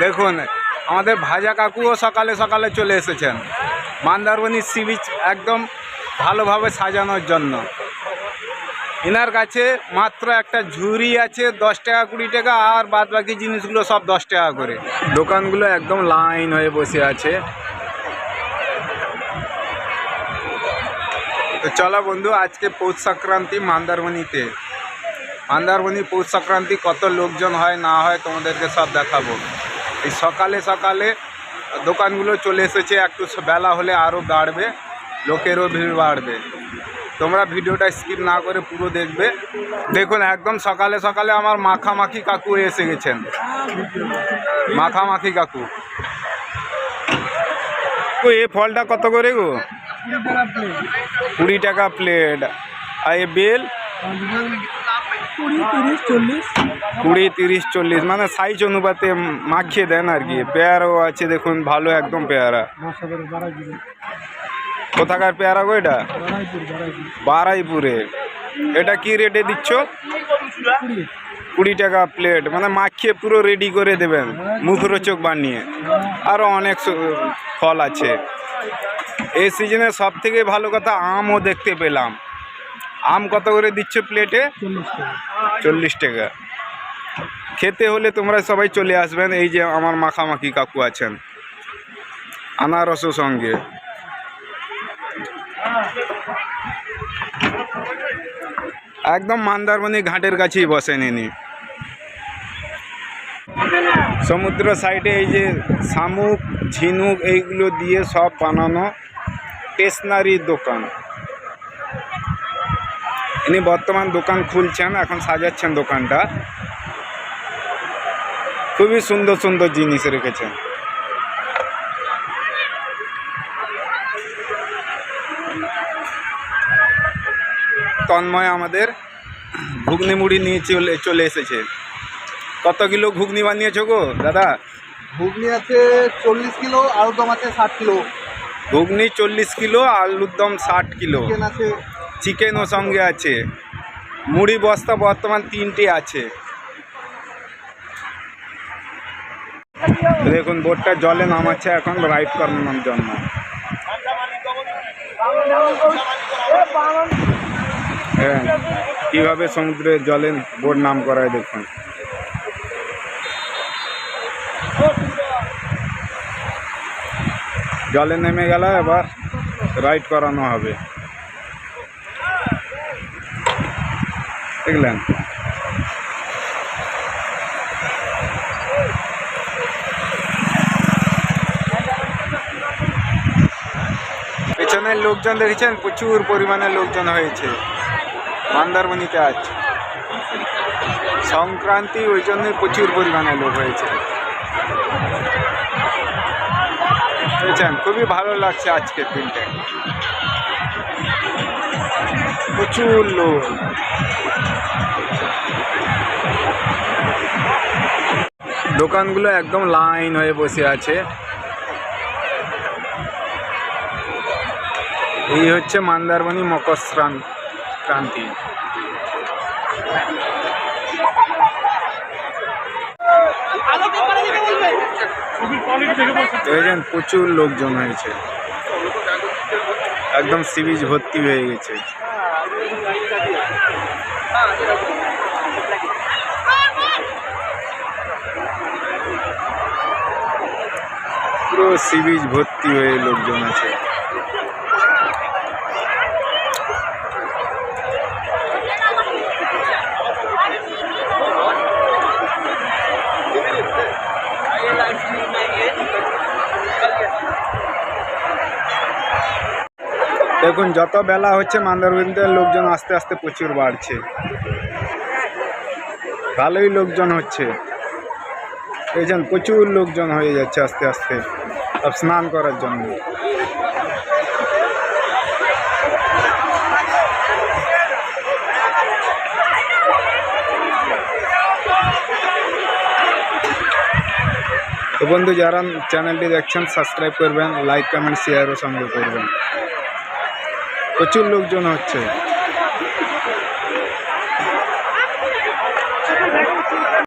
দেখুন আমাদের ভাজা কাকুও সকালে সকালে চলে এসেছেন মন্দারমণি সি বিচ একদম ভালোভাবে সাজানোর জন্য। এনার কাছে মাত্র একটা ঝুড়ি আছে 10 টাকা 20 টাকা, আর বাদ বাকি জিনিসগুলো সব 10 টাকা করে। দোকানগুলো একদম লাইন হয়ে বসে আছে। তো চলো বন্ধু, আজকে পৌষ সংক্রান্তি মন্দারমণিতে। মন্দারমণি পৌষ সংক্রান্তি কত লোকজন হয় না হয় তোমাদেরকে সব দেখাবো। এই সকালে সকালে দোকানগুলো চলে এসেছে, একটু বেলা হলে আরও বাড়বে, লোকেরও ভিড় বাড়বে। তোমরা ভিডিওটা স্কিপ না করে পুরো দেখবে। দেখুন একদম সকালে সকালে আমার মাখামাখি কাকু এসে গেছেন। মাখামাখি কাকু, এ ফলটা কত করে গো? 20 টাকা প্লেট। আর এ বেল 20, 30, 40, মানে সাইজ অনুপাতে মাখিয়ে দেন আর কি। পেয়ারাও আছে দেখুন, ভালো একদম পেয়ারা। কোথাকার পেয়ারা গো এটা? বারাইপুরে। এটা কি রেটে দিচ্ছ? 20 টাকা প্লেট, মানে মাখিয়ে পুরো রেডি করে দেবেন মুখরোচক বানিয়ে। আরও অনেক ফল আছে। এই সিজনে সব থেকে ভালো কথা আমও দেখতে পেলাম। আম কত করে দিচ্ছ প্লেটে? 40 টাকা। খেতে হলে তোমরা সবাই চলে আসবেন। এই যে আমার মাখামাখি কাকু আছেন আনারসের সঙ্গে। একদম মন্দারমণি ঘাটের কাছেই বসেন ইনি। সমুদ্র সাইডে এই যে শামুক ঝিনুক এইগুলো দিয়ে সব বানানো স্টেশনারির দোকান। ইনি বর্তমান দোকান খুলছেন, এখন সাজাচ্ছেন দোকানটা। খুবই সুন্দর সুন্দর জিনিস রেখেছেন। তন্ময় আমাদের ঘুগনি মুড়ি নিয়ে চলে এসেছে। কত কিলো ঘুগনি বানিয়েছো গো দাদা? ঘুগনি আছে 40 কিলো, আলুর দম আছে 60 কিলো। ঘুগনি 40 কিলো, আলুর দম 60 কিলো। চিকেন আছে, চিকেনও সঙ্গে আছে। মুড়ি বস্তা বর্তমান 3টে আছে। দেখুন বোটটা জলে নামাচ্ছে এখন রাইড করানোর জন্য। হ্যাঁ, কীভাবে সমুদ্রে জলে বোট নাম করায় দেখুন। জলে নেমে গেল, এবার রাইড করানো হবে। দেখলেন? পেছনের লোকজন দেখেছেন, প্রচুর পরিমাণে লোকজন হয়েছে মন্দারমণিতে আজ সংক্রান্তি, ওই জন্যই প্রচুর পরিমাণে লোক হয়েছে। বুঝছেন, খুবই ভালো লাগছে আজকের দিনটা। প্রচুর লোক। দোকানগুলো একদম লাইন হয়ে বসে আছে। এই হচ্ছে মন্দারমণি মকর সংক্রান্তি। দেখেছেন প্রচুর লোকজন হয়েছে, একদম সি বিচ ভর্তি হয়ে গেছে। পুরো সি বিচ ভর্তি হয়ে লোকজন আছে। দেখুন যত বেলা হচ্ছে মন্দারমণিতে লোকজন আস্তে আস্তে প্রচুর বাড়ছে। ভালোই লোকজন হচ্ছে। দেখছেন প্রচুর লোকজন হয়ে যাচ্ছে আস্তে আস্তে সব স্নান করার জন্য। তো বন্ধু যারা চ্যানেলটি দেখছেন সাবস্ক্রাইব করবেন, লাইক কমেন্ট শেয়ারও সঙ্গে করবেন। প্রচুর লোকজন হচ্ছে।